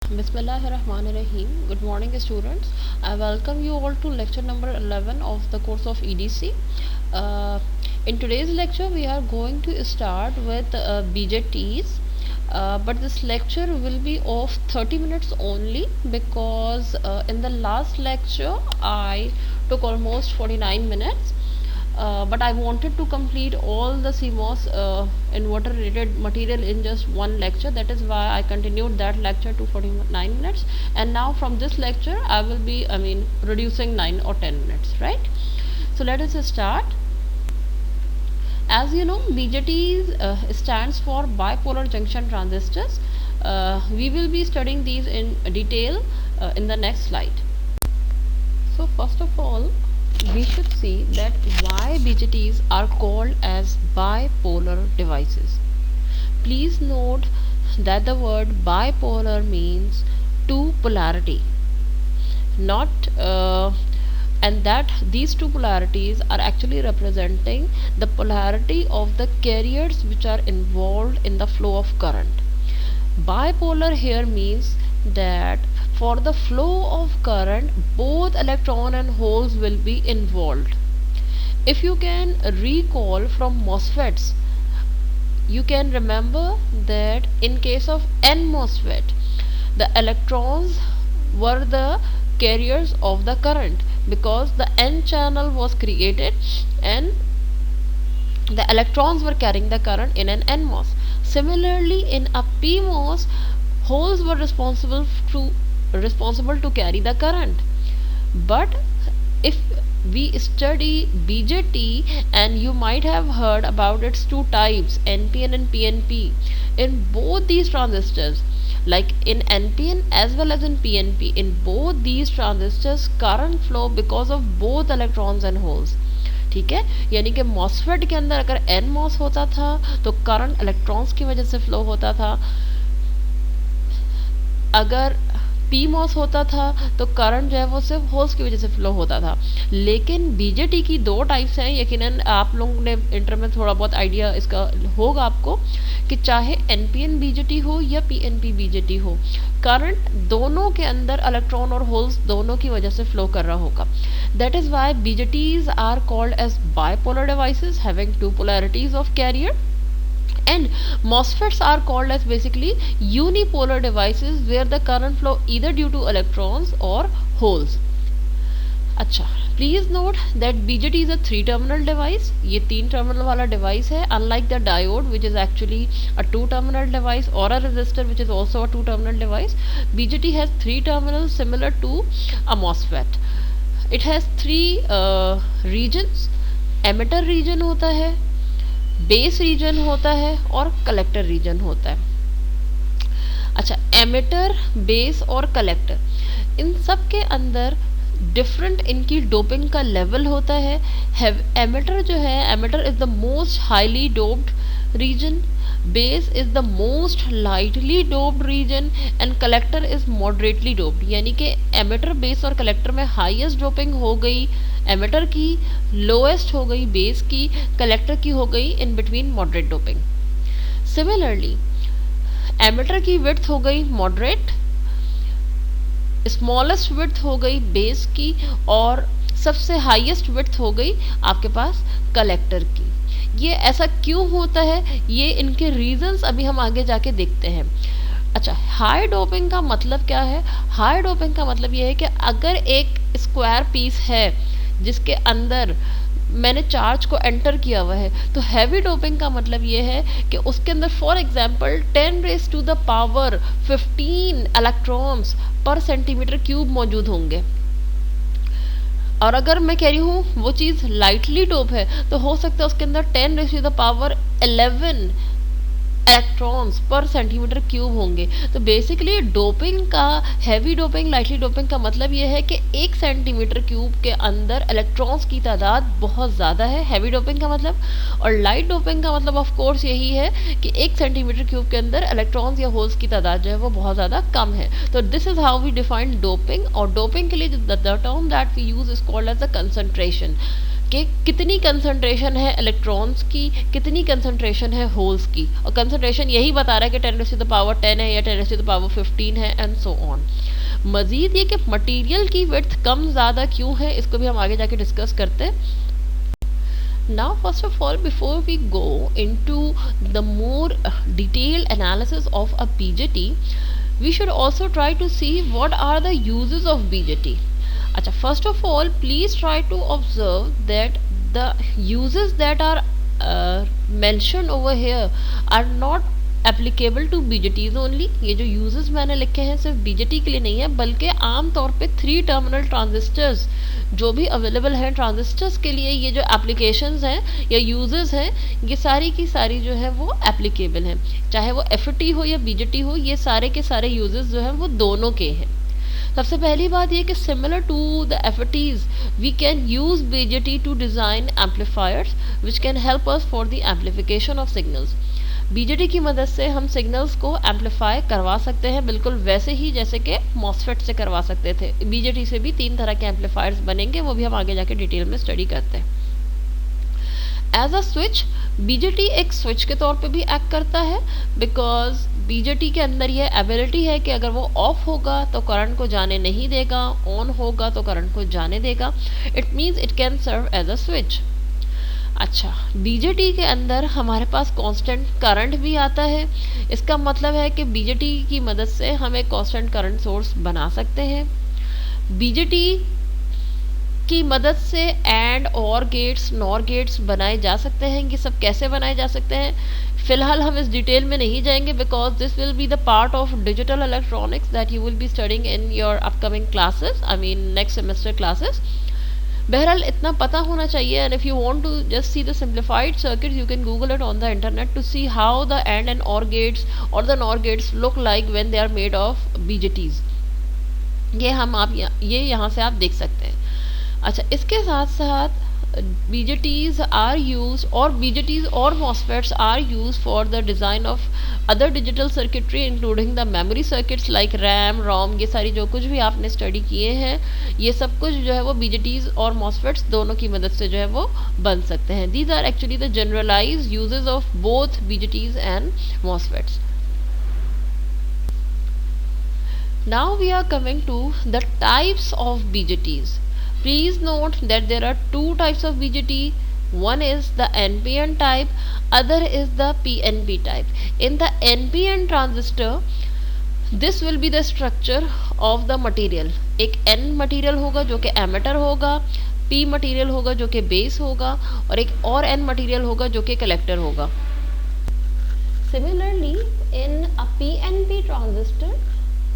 Bismillahirrahmanirrahim. Good morning, students. I welcome you all to lecture number 11 of the course of EDC. Uh, in today's lecture, we are going to start with BJTs. But this lecture will be of 30 minutes only because in the last lecture I took almost 49 minutes, but I wanted to complete all the CMOS inverter related material in just one lecture. That is why I continued that lecture to 49 minutes, and now from this lecture I will be reducing 9 or 10 minutes, right? So let us start. As you know, BJT stands for bipolar junction transistors. We will be studying these in detail in the next slide. So first of all, we should see that why BJTs are called as bipolar devices. Please note that the word bipolar means two polarity, not and that these two polarities are actually representing the polarity of the carriers which are involved in the flow of current. Bipolar here means that for the flow of current, both electron and holes will be involved. If you can recall from MOSFETs, you can remember that in case of N MOSFET, the electrons were the carriers of the current because the N channel was created and the electrons were carrying the current in an NMOS. Similarly, in a PMOS, holes were responsible to carry the current. But if we study BJT, and you might have heard about its two types, NPN and PNP, in both these transistors, like in NPN as well as in PNP, in both these transistors current flow because of both electrons and holes. ठीक है, यानी कि MOSFET के अंदर अगर N MOS होता था तो करंट इलेक्ट्रॉन्स की वजह से फ्लो होता था, अगर पी मॉस होता था तो करंट जो है वो सिर्फ होल्स की वजह से फ्लो होता था. लेकिन बीजेटी की दो टाइप्स हैं, यकीनन आप लोगों ने इंटर में थोड़ा बहुत आइडिया इसका होगा आपको कि चाहे एनपीएन बीजेटी हो या पीएनपी बीजेटी हो, करंट दोनों के अंदर इलेक्ट्रॉन और होल्स दोनों की वजह से फ्लो कर रहा होगा. That is why BJTs are called as bipolar devices having two polarities of carrier, and MOSFETs are called as basically unipolar devices where the current flow either due to electrons or holes. अच्छा, please note that BJT is a three terminal device. ये तीन terminal वाला device है, unlike the diode which is actually a two terminal device और a resistor which is also a two terminal device. BJT has three terminal similar to a MOSFET. It has three regions. Emitter region होता है, base reason होता है और collector reason होता है. अच्छा, emitter, base और कलेक्टर, इन सब के अंदर डिफरेंट इनकी डोपिंग का लेवल होता है. एमिटर जो है, emitter is the most highly doped region, base is the most lightly doped region and collector is moderately doped. यानी कि एमिटर, बेस और कलेक्टर में हाईएस्ट डोपिंग हो गई एमिटर की, लोएस्ट हो गई बेस की, कलेक्टर की हो गई in between moderate doping. Similarly emitter की विड्थ हो गई मॉडरेट, स्मॉलेस्ट विड्थ हो गई बेस की और सबसे हाईएस्ट विड्थ हो गई आपके पास कलेक्टर की. ये ऐसा क्यों होता है, ये इनके रीजंस अभी हम आगे जाके देखते हैं. अच्छा, हाई डोपिंग का मतलब क्या है? हाई डोपिंग का मतलब ये है कि अगर एक स्क्वायर पीस है जिसके अंदर मैंने चार्ज को एंटर किया हुआ है, तो हैवी डोपिंग का मतलब ये है कि उसके अंदर for example 10 raise to the power 15 electrons per centimetre cube मौजूद होंगे. और अगर मैं कह रही हूँ वो चीज़ लाइटली डोप है तो हो सकता है उसके अंदर 10 raise to the power 11 electrons per centimetre cube होंगे. तो बेसिकली डोपिंग का, हैवी डोपिंग, लाइटली डोपिंग का मतलब ये है कि एक सेंटीमीटर क्यूब के अंदर इलेक्ट्रॉन्स की तादाद बहुत ज़्यादा है, हैवी डोपिंग का मतलब. और लाइट डोपिंग का मतलब ऑफ कोर्स यही है कि एक सेंटीमीटर क्यूब के अंदर इलेक्ट्रॉन्स या होल्स की तादाद जो है वो बहुत ज़्यादा कम है. तो this is how we define doping. और डोपिंग के लिए the term that we use is called as a concentration. कि कितनी कंसंट्रेशन है इलेक्ट्रॉन्स की, कितनी कंसंट्रेशन है होल्स की, और कंसंट्रेशन यही बता रहा है कि 10⁻10 है या 10⁻15 है एंड सो ऑन। मजीद ये कि मटेरियल की विड्थ कम ज़्यादा क्यों है, इसको भी हम आगे जाके डिस्कस करते हैं। Now first of all, before we go into the more detailed analysis of a BJT, we should also try to see what are the uses of BJT. अच्छा, first of all please try to observe that the uses that are mentioned over here are not applicable to BJTs only. ये जो uses मैंने लिखे हैं सिर्फ BJT के लिए नहीं है, बल्कि आम तौर पे 3 टर्मिनल ट्रांजिस्टर्स जो भी अवेलेबल हैं ट्रांजिस्टर्स के लिए, ये जो एप्लीकेशंस हैं या यूजेस हैं, ये सारी की सारी जो है वो एप्लीकेबल हैं, चाहे वो एफटी हो या बीजेटी हो, ये सारे के सारे यूजेस जो हैं वो दोनों के हैं। सबसे पहली बात ये कि similar to the FETs we can use BJT to design amplifiers which can help us for the amplification of signals. BJT की मदद से हम सिग्नल्स को एम्पलीफाई करवा सकते हैं, बिल्कुल वैसे ही जैसे कि मॉसफेट से करवा सकते थे। बीजेटी से भी 3 तरह के एम्पलीफायर्स बनेंगे, वो भी हम आगे जाके डिटेल में स्टडी करते हैं। एज अ स्विच, बीजेटी एक स्विच के तौर पे भी एक्ट करता है, बिकॉज बीजेटी के अंदर ये एबिलिटी है कि अगर वो ऑफ होगा तो करंट को जाने नहीं देगा, ऑन होगा तो करंट को जाने देगा। It means it can serve as a switch. अच्छा, बीजेटी के अंदर हमारे पास कांस्टेंट करंट भी आता है। इसका मतलब है कि बीजेटी की मदद से हम एक कांस्टेंट करंट सोर्स बना सकते हैं। बीजेटी की मदद से and or gets, nor gets बनाए जा सकते हैं। ये सब कैसे बनाए जा सकते हैं, फिलहाल हम इस डिटेल में नहीं जाएंगे, because this will be the part of digital electronics that you will be studying in your upcoming classes, I mean next semester classes. बहरहाल इतना पता होना चाहिए, and if you want to just see the simplified circuit you can google it on the internet to see how the AND or gates और the NOR gates look like when they are made of BJTs. ये हम आप ये यहाँ से आप देख सकते हैं। अच्छा, इसके साथ साथ BJTs are used और BJTs और MOSFETs are used for the design of other digital circuitry including the memory circuits like RAM, ROM। ये सारी जो कुछ भी आपने स्टडी किए हैं, ये सब कुछ जो है वो BJTs और MOSFETs दोनों की मदद से जो है वो बन सकते हैं। These are actually the generalized uses of both BJTs and MOSFETs. Now we are coming to the types of BJTs. Please note that there are 2 types of BJT. One is the NPN type, other is the PNP type. In the NPN transistor, this will be the structure of the material. एक N material होगा जो कि emitter होगा, P material होगा जो कि base होगा, और एक और N material होगा जो कि collector होगा। Similarly, in a PNP transistor,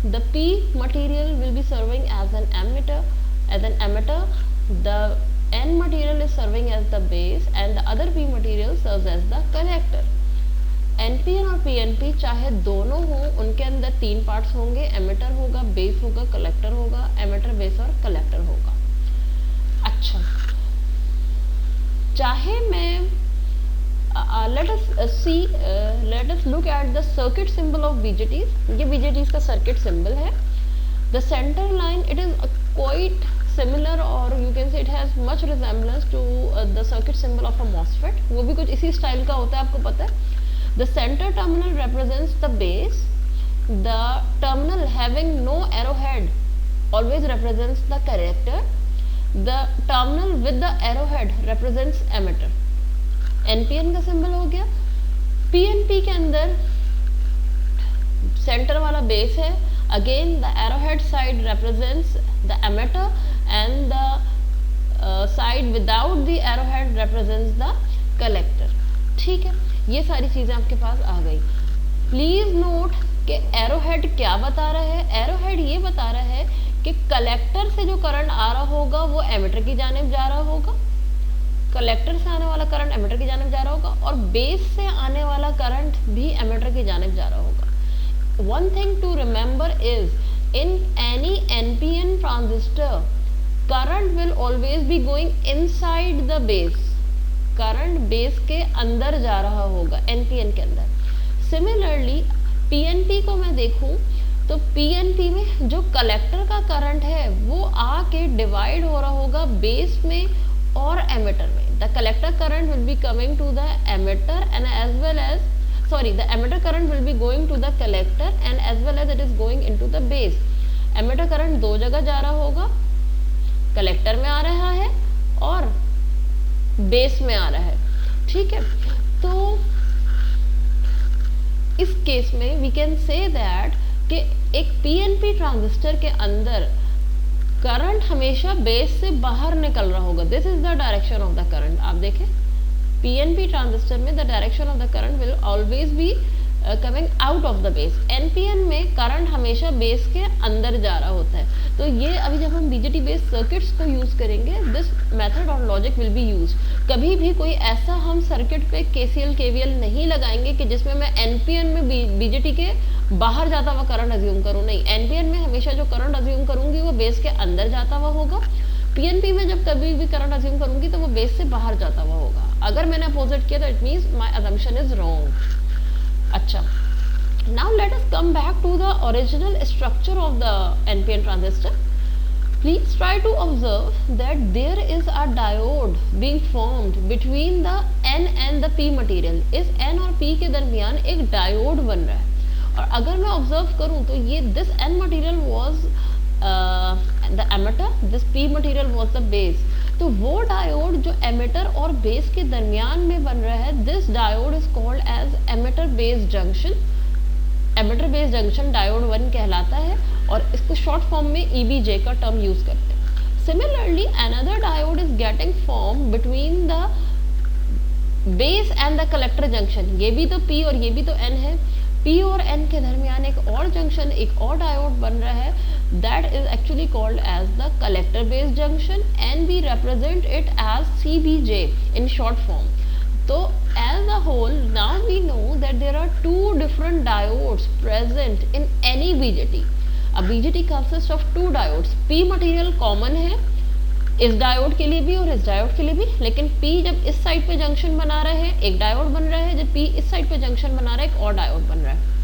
the P material will be serving as an emitter. As an emitter, the N material is serving as the base and the other P material serves as the collector. NPN और PNP चाहे दोनों हों, उनके अंदर 3 parts होंगे, emitter होगा, base होगा, collector होगा, एमिटर, बेस और कलेक्टर होगा। अच्छा, चाहे मैं let us look at the circuit symbol of BJTs. ये BJTs का circuit symbol है। The center line, it is quite similar or you can say it has much resemblance to the circuit symbol of a MOSFET. वो भी कुछ इसी style का होता है, आपको पता है। The center terminal represents the base. The terminal having no arrowhead always represents the collector. The terminal with the arrowhead represents emitter. NPN का सिंबल हो गया। PNP के अंदर सेंटर वाला बेस है, again the arrowhead side represents the emitter and the side without the arrowhead represents the collector। ठीक है, ये सारी चीजें आपके पास आ गई। प्लीज नोट कि एरोहेड क्या बता रहा है। एरोहेड ये बता रहा है कि कलेक्टर से जो करंट आ रहा होगा वो एमिटर की जानिब जा रहा होगा, कलेक्टर से आने वाला करंट एमिटर की जानिब जा रहा होगा, और बेस से आने वाला करंट भी एमिटर की जानिब जा रहा होगा। One thing to remember is in any NPN transistor, current will always be going inside the base. Current base के अंदर जा रहा होगा NPN के अंदर। Similarly, PNP को मैं देखूं तो PNP में जो कलेक्टर का करंट है वो आके डिवाइड हो रहा होगा बेस में और एमिटर में, the collector current will be coming to the emitter and as well as, sorry, the emitter current will be going to the collector and as well as it is going into the base. emitter current दो जगह जा रहा होगा, collector में आ रहा है और base में आ रहा है, ठीक है। तो इस केस में वी कैन से दैट कि एक पीएनपी ट्रांजिस्टर के अंदर करंट हमेशा बेस से बाहर निकल रहा होगा। This is the direction of the current. आप देखें पीएनपी ट्रांजिस्टर में the direction of the current will always be coming out of the base. NPN में करंट हमेशा बेस के अंदर जा रहा होता है। तो ये अभी जब हम बीजेटी बेस्ड सर्किट्स को यूज करेंगे, दिस मेथड और लॉजिक विल बी यूज। कभी भी कोई ऐसा हम सर्किट पे केसीएल केवीएल नहीं लगाएंगे कि जिसमें मैं एनपीएन में बीजेटी के बाहर जाता हुआ करंट अज्यूम करूँ। नहीं, एनपीएन में हमेशा जो करंट अज्यूम करूंगी वो बेस के अंदर जाता हुआ होगा। पीएनपी में जब कभी भी करंट अज्यूम करूंगी तो वो बेस से बाहर जाता हुआ होगा। अगर मैंने अपोजिट किया तो it means my assumption is wrong. अच्छा, now let us come back to the original structure of the NPN transistor. Please try to observe that there is a diode being formed between the N and the P material. इस N और P के दरमियान एक diode बन रहा है और अगर मैं ऑब्जर्व करूं तो ये this N material was the emitter, this P material was the base. तो वो डायोड जो एमिटर और बेस के दरमियान में बन रहा है, this diode is called as emitter base junction. Emitter base junction diode 1 कहलाता है और इसको शॉर्ट फॉर्म में EBJ का टर्म यूज करते हैं। Similarly another diode is getting form between the base and the collector junction. ये भी तो P और ये भी तो N है। P और N के दरमियान एक और जंक्शन, एक और डायोड बन रहा है, that is actually called as the collector based junction and we represent it as CBJ in short form. So as a whole, now we know that there are two different diodes present in any BJT. A BJT consists of two diodes. P material common है इस diode के लिए भी और इस diode के लिए भी, लेकिन P जब इस साइड पे जंक्शन बना रहे हैं एक डायोड बन रहा है, जब P इस साइड पे जंक्शन बना रहा है एक और डायोड बन रहा है।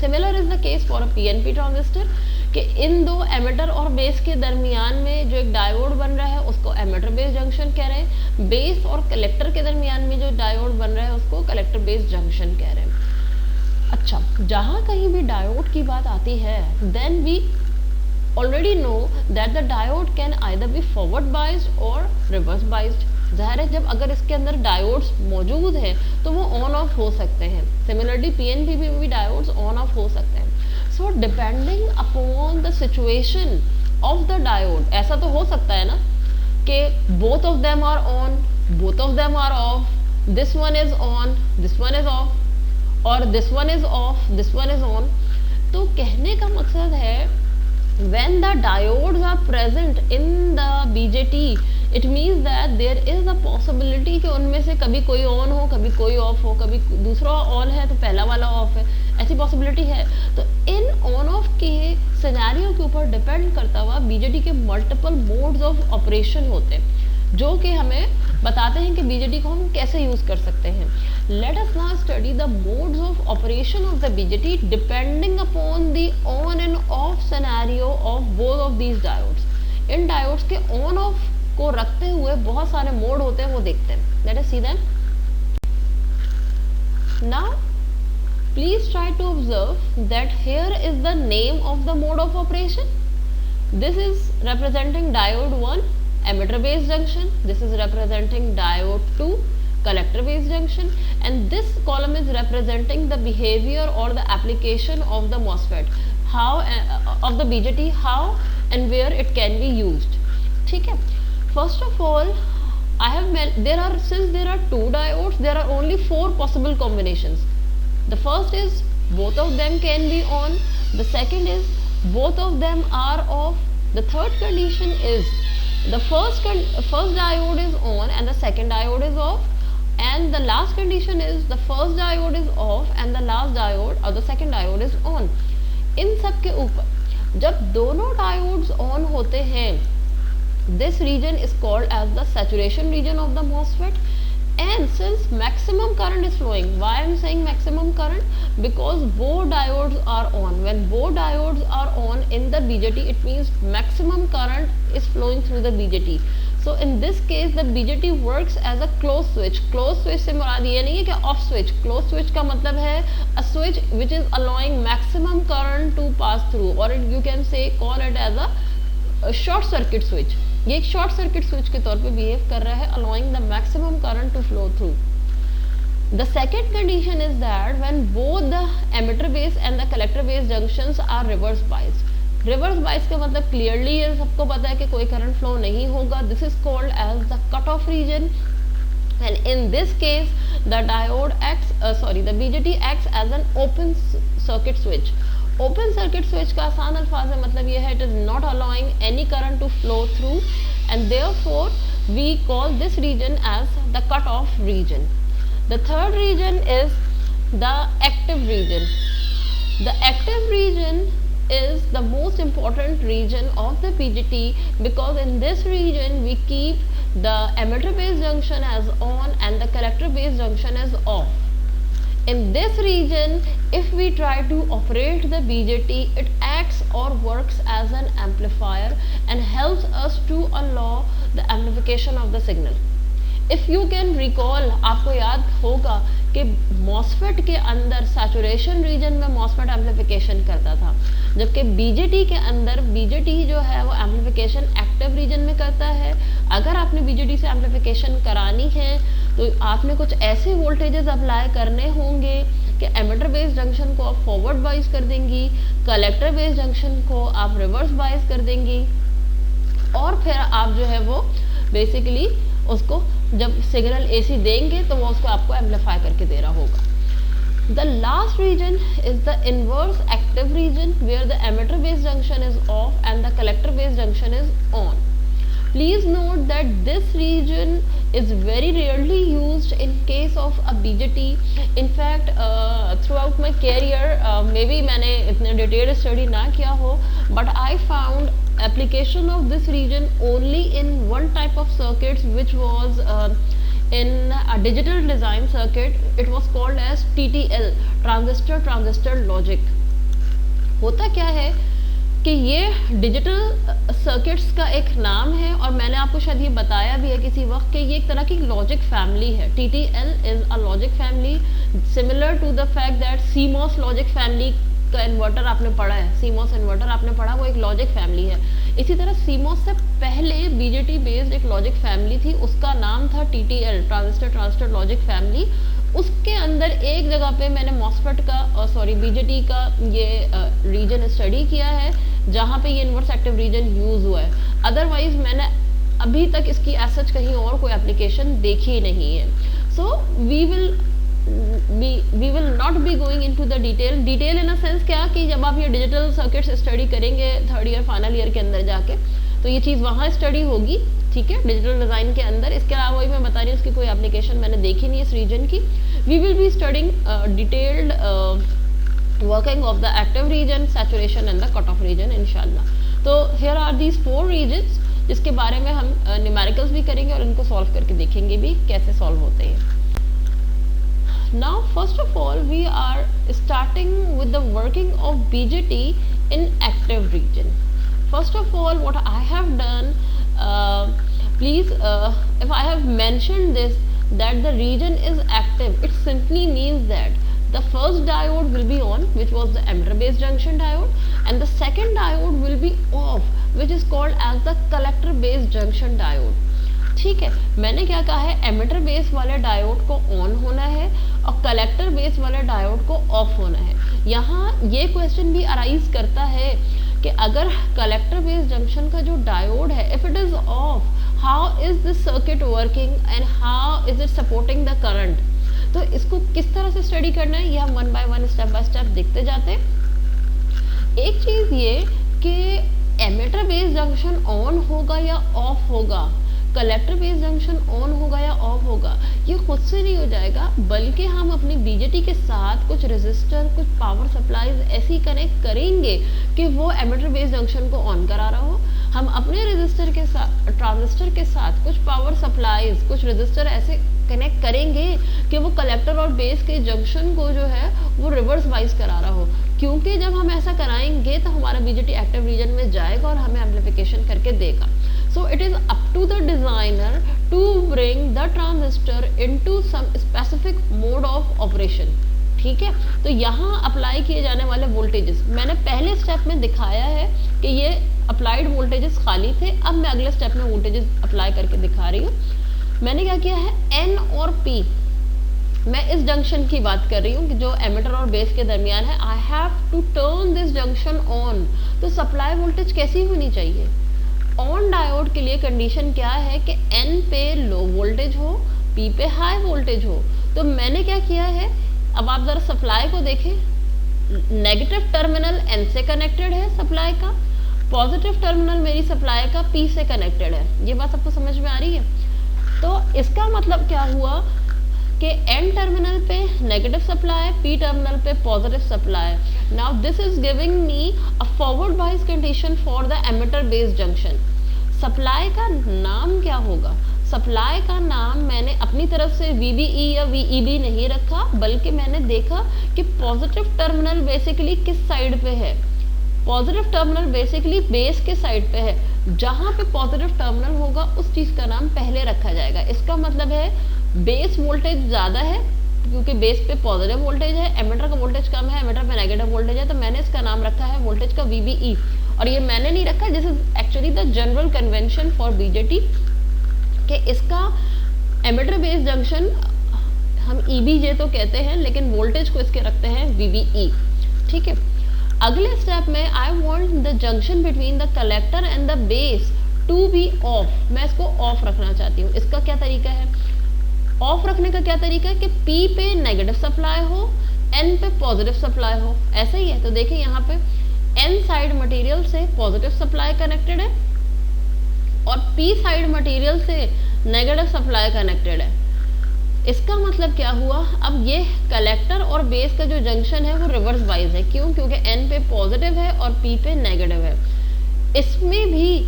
Similar is the case for a PNP transistor कि इन दो एमिटर और बेस के दरमियान में जो एक डायोड बन रहा है उसको एमिटर बेस जंक्शन कह रहे हैं। बेस और कलेक्टर के दरमियान में जो डायोड बन रहा है उसको कलेक्टर बेस जंक्शन कह रहे हैं। अच्छा, जहाँ कहीं भी डायोड की बात आती है then we already know that the diode can either be forward biased or reverse biased. जाहिर है जब अगर इसके अंदर डायोड्स मौजूद हैं तो वो ऑन ऑफ हो सकते हैं। सिमिलरली पीएनपी में भी डायोड्स ऑन ऑफ हो सकते हैं। So depending upon the situation of the diode, ऐसा तो हो सकता है ना कि both of them are on, both of them are off, this one is on, this one is off और this one is off, this one is on. तो कहने का मकसद है when the diodes are present in the BJT it means that there is a possibility कि उनमें से कभी कोई ऑन हो कभी कोई ऑफ हो, कभी दूसरा ऑन है तो पहला वाला ऑफ है, ऐसी पॉसिबिलिटी है। तो इन ऑन ऑफ के सिनेरियो के ऊपर डिपेंड करता हुआ बीजेटी के मल्टीपल मोड्स ऑफ ऑपरेशन होते हैं जो कि हमें बताते हैं कि बीजेटी को हम कैसे यूज कर सकते हैं। Let us now study the modes of operation of the BJT depending upon the on and off scenario of both of these diodes. In diodes के ऑन ऑफ को रखते हुए बहुत सारे मोड होते हैं, वो देखते हैं। Let us see them. Now, please try to observe that here is the name of the mode of operation. This is representing diode 1, emitter based junction. This is representing diode 2, collector based junction, and this column is representing the behavior or the application of the MOSFET, how of the BJT, how and where it can be used. ठीक है, first of all I have since there are two diodes there are only 4 possible combinations. The first is both of them can be on, the second is both of them are off, the third condition is the first diode is on and the second diode is off, and the last condition is the first diode is off and the last diode or the second diode is on. इन सब के ऊपर जब दोनों diodes on होते हैं, this region is called as the saturation region of the MOSFET And since maximum current is flowing, why I am saying maximum current? Because both diodes are on. When both diodes are on in the BJT, it means maximum current is flowing through the BJT. So in this case the BJT works as a closed switch. Closed switch से मुराद ये नहीं है कि off switch. Close switch का मतलब है a switch which is allowing maximum current to pass through, or you can say call it as a short circuit switch. ये एक शॉर्ट सर्किट स्विच के तौर पे बिहेव कर रहा है, allowing the maximum current to flow through. The second condition is that when both the emitter base and the collector base junctions are reverse bias. Reverse bias का मतलब clearly है, सबको पता है कि कोई करंट फ्लो नहीं होगा. This is called as the cut off region, and in this case the diode acts the BJT acts as an open circuit switch. Open circuit switch का आसान अल्फाज में मतलब ये है, it is not allowing any current to flow through, and therefore we call this region as the cut off region. The third region is the active region. The active region is the most important region of the BJT, because in this region we keep the emitter base junction as on and the collector base junction as off. In this region, if we try to operate the BJT, it acts or works as an amplifier and helps us to allow the amplification of the signal. If you can recall, आपको याद होगा कि MOSFET के अंदर saturation region में MOSFET amplification करता था, जबकि BJT के अंदर BJT जो है वो एम्प्लीफिकेशन एक्टिव रीजन में करता है. अगर आपने BJT से एम्प्लीफिकेशन करानी है तो आपने कुछ ऐसे वोल्टेजेस अप्लाई करने होंगे कि एमिटर बेस जंक्शन को आप फॉरवर्ड बाइस कर देंगी, कलेक्टर बेस जंक्शन को आप रिवर्स बाइस कर देंगी, और फिर आप जो है वो बेसिकली उसको जब सिग्नल AC देंगे तो वो उसको आपको एम्प्लीफाई करके दे रहा होगा. The last region is the inverse active region, where the emitter base junction is off and the collector base junction is on. Please note that this region is very rarely used in case of a BJT. In fact, throughout my career, maybe मैंने इतने detail study ना किया हो, but I found application of this region only in one type of circuits, which was in a digital design circuit. It was called as TTL, transistor logic. होता क्या है कि ये डिजिटल सर्किट्स का एक नाम है, और मैंने आपको शायद ये बताया भी है किसी वक्त कि ये एक तरह की लॉजिक फैमिली है. TTL is a logic family, similar to the fact that CMOS logic family का इन्वर्टर आपने पढ़ा है, CMOS इन्वर्टर आपने पढ़ा, वो एक लॉजिक फैमिली है. इसी तरह CMOS से पहले BJT बेस्ड एक लॉजिक फैमिली थी, उसका नाम था TTL, ट्रांजिस्टर लॉजिक फैमिली. उसके अंदर एक जगह पे मैंने MOSFET का BJT का ये रीजन स्टडी किया है, जहाँ पे ये इन्वर्स एक्टिव रीजन यूज हुआ है. अदरवाइज मैंने अभी तक इसकी एज सच कहीं और कोई एप्लीकेशन देखी नहीं है. So we will not be going into the detail in a sense क्या कि जब आप ये डिजिटल सर्किट्स स्टडी करेंगे थर्ड ईयर फाइनल ईयर के अंदर जाके, तो ये चीज़ वहाँ स्टडी होगी, ठीक है, डिजिटल डिज़ाइन के अंदर. इसके अलावा वही मैं बता रही हूँ, उसकी कोई एप्लीकेशन मैंने देखी नहीं इस रीजन की. We will be studying detailed working of the active region, saturation and the cut off region इंशाल्लाह. तो हियर आर दीज 4 रीजन्स, जिसके बारे में हम न्यूमेरिकल्स भी करेंगे और इनको सॉल्व करके देखेंगे भी कैसे सॉल्व होते हैं. Now first of all we are starting with the working of BJT in active region. First of all, what I have done, please if I have mentioned this that the region is active, it simply means that the first diode will be on, which was the emitter base junction diode, and the second diode will be off, which is called as the collector base junction diode. ठीक है, मैंने क्या कहा है, emitter base वाले diode को on होना है और कलेक्टर बेस वाले डायोड को ऑफ होना है. यहाँ ये क्वेश्चन भी अराइज करता है कि अगर कलेक्टर बेस जंक्शन का जो डायोड है, if it is of, how is this circuit working and how is it supporting the current. तो इसको किस तरह से स्टडी करना है, ये हम one by one step by step देखते जाते हैं. एक चीज ये कि एमिटर बेस जंक्शन ऑन होगा या ऑफ होगा, कलेक्टर बेस जंक्शन ऑन होगा या ऑफ होगा, ये खुद से नहीं हो जाएगा, बल्कि हम अपनी BJT के साथ कुछ रेजिस्टर, कुछ पावर सप्लाईज ऐसी कनेक्ट करेंगे कि वो एमिटर बेस जंक्शन को ऑन करा रहा हो. हम अपने रेजिस्टर के साथ, ट्रांजिस्टर के साथ कुछ पावर सप्लाईज, कुछ रेजिस्टर ऐसे कनेक्ट करेंगे कि वो कलेक्टर और बेस के जंक्शन को जो है वो रिवर्स वाइज करा रहा हो, क्योंकि जब हम ऐसा कराएंगे तो हमारा बीजेटी एक्टिव रीजन में जाएगा और हमें एम्प्लीफिकेशन करके देगा. So it is up to the designer to bring the transistor into some specific mode of operation. ठीक है, तो यहाँ अप्लाई किए जाने वाले वोल्टेजेस मैंने पहले स्टेप में दिखाया है कि ये अप्लाइड वोल्टेजेस खाली थे. अब मैं अगले स्टेप में वोल्टेजेस अप्लाई करके दिखा रही हूँ. मैंने क्या किया है, N और P, मैं इस जंक्शन की बात कर रही हूँ कि जो एमिटर और बेस के दरमियान है. I have to turn this junction on. तो सप्लाई वोल्टेज कैसी होनी चाहिए? ऑन डायोड के लिए कंडीशन क्या है कि N पे लो वोल्टेज हो, P पे हाई वोल्टेज हो. तो मैंने क्या किया है, अब आप जरा सप्लाई को देखें. नेगेटिव टर्मिनल N से कनेक्टेड है सप्लाई का, पॉजिटिव टर्मिनल मेरी सप्लाई का P से कनेक्टेड है. ये बात सबको समझ में आ रही है? तो इसका मतलब क्या हुआ कि N टर्मिनल पे नेगेटिव सप्लाई, P टर्मिनल पे positive supply. Now this is giving me a forward bias condition for the emitter base junction. Supply का नाम क्या होगा? सप्लाई का नाम मैंने अपनी तरफ से VBE या VEB नहीं रखा, बल्कि मैंने देखा कि पॉजिटिव टर्मिनल बेसिकली किस साइड पे है. पॉजिटिव टर्मिनल बेसिकली बेस के साइड पे है. जहां पे पॉजिटिव टर्मिनल होगा उस चीज का नाम पहले रखा जाएगा. इसका मतलब है बेस वोल्टेज ज्यादा है क्योंकि बेस पे पॉजिटिव वोल्टेज है, एमिटर का वोल्टेज कम है, एमिटर पे नेगेटिव वोल्टेज है, तो मैंने इसका नाम रखा है वोल्टेज का VBE. और ये मैंने नहीं रखा, this is actually the general convention for BJT कि इसका एमिटर बेस जंक्शन हम EBJ तो कहते हैं, लेकिन वोल्टेज को इसके रखते हैं VBE. ठीक है, अगले स्टेप में I want the junction between the collector and the base to be off. मैं इसको ऑफ रखना चाहती हूँ. इसका क्या तरीका है? ऑफ रखने का क्या तरीका है कि P पे नेगेटिव सप्लाई हो, N पे पॉजिटिव सप्लाई हो. ऐसा ही है. तो देखिए यहाँ पे N साइड मटेरियल से पॉजिटिव सप्लाई कनेक्टेड है और P साइड मटेरियल से नेगेटिव सप्लाई कनेक्टेड है. इसका मतलब क्या हुआ, अब ये कलेक्टर और बेस का जो जंक्शन है वो रिवर्स वाइज है. क्यों? क्योंकि N पे पॉजिटिव है और P पे नेगेटिव है. इसमें भी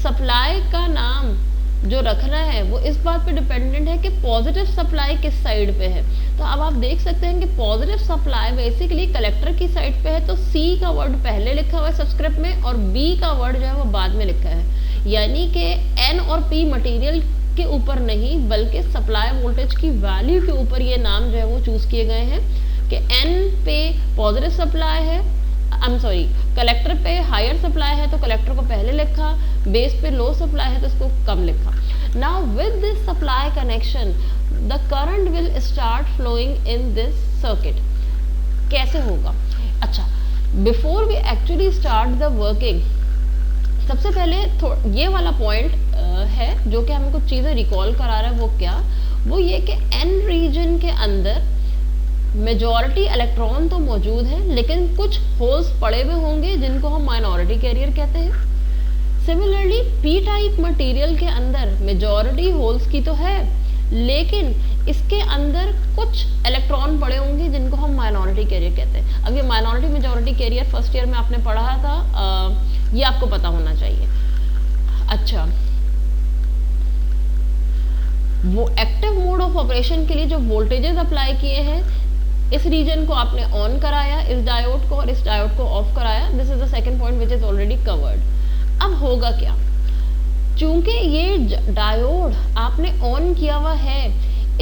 सप्लाई का नाम जो रखना है वो इस बात पे डिपेंडेंट है कि पॉजिटिव सप्लाई किस साइड पे है. तो अब आप देख सकते हैं कि पॉजिटिव सप्लाई बेसिकली कलेक्टर की साइड पे है, तो C का वर्ड पहले लिखा हुआ है सबस्क्रिप्ट में और B का वर्ड जो है वो बाद में लिखा है. यानी कि N और P मटेरियल के ऊपर नहीं बल्कि सप्लाई वोल्टेज की वैल्यू के ऊपर ये नाम जो है वो चूज किए गए हैं कि N पे पॉजिटिव सप्लाई है, कलेक्टर पे हायर सप्लाई है तो कलेक्टर को पहले लिखा, बेस पे लो सप्लाई है तो इसको कम लिखा. Now with this supply connection the current will start flowing in this circuit. कैसे होगा? अच्छा, before we actually start the working, सबसे पहले ये वाला पॉइंट है जो कि हमें कुछ चीजें रिकॉल करा रहा है. वो क्या? वो ये कि N रीजन के अंदर मेजॉरिटी इलेक्ट्रॉन तो मौजूद है लेकिन कुछ होल्स पड़े हुए होंगे जिनको हम माइनॉरिटी कैरियर कहते हैं. सिमिलरली P टाइप मटेरियल के अंदर मेजॉरिटी होल्स की तो है लेकिन इसके अंदर कुछ इलेक्ट्रॉन पड़े होंगे जिनको हम माइनॉरिटी कैरियर कहते हैं. अब ये minority majority carrier first year में आपने पढ़ा था, ये आपको पता होना चाहिए. अच्छा, वो एक्टिव मोड ऑफ ऑपरेशन के लिए जो वोल्टेजेस अप्लाई किए हैं, इस रीजन को आपने ऑन कराया, इस डायोड को, और इस डायोड को ऑफ कराया. This is the second point which is already covered. अब होगा क्या? चूंकि ये डायोड आपने ऑन किया हुआ है,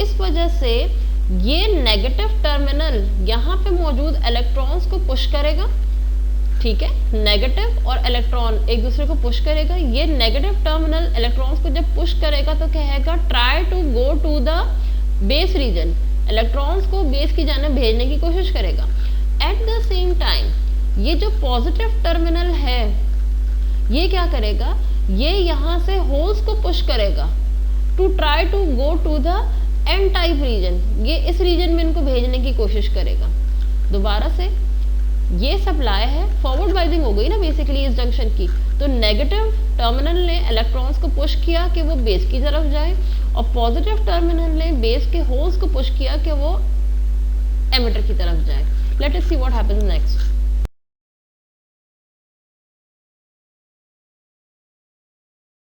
इस वजह से ये नेगेटिव टर्मिनल यहाँ पे मौजूद इलेक्ट्रॉन्स को पुश करेगा. ठीक है, नेगेटिव और इलेक्ट्रॉन एक दूसरे को पुश करेगा. ये नेगेटिव टर्मिनल इलेक्ट्रॉन्स को जब पुश करेगा तो कहेगा try to go to the base region, electrons को बेस की जाने भेजने की कोशिश करेगा. एट द सेम टाइम ये जो पॉजिटिव टर्मिनल है ये क्या करेगा, ये यहाँ से होल्स को पुश करेगा to try to go to the N type region. ये इस रीजन में इनको भेजने की कोशिश करेगा. दोबारा से ये सप्लाई है, फॉरवर्ड वाइजिंग हो गई ना बेसिकली इस जंक्शन की. तो नेगेटिव टर्मिनल ने इलेक्ट्रॉन्स को पुश किया कि वो बेस की तरफ जाए और पॉजिटिव टर्मिनल ने बेस के होल्स को पुश किया कि वो एमिटर की तरफ जाए. Let us see what happens next.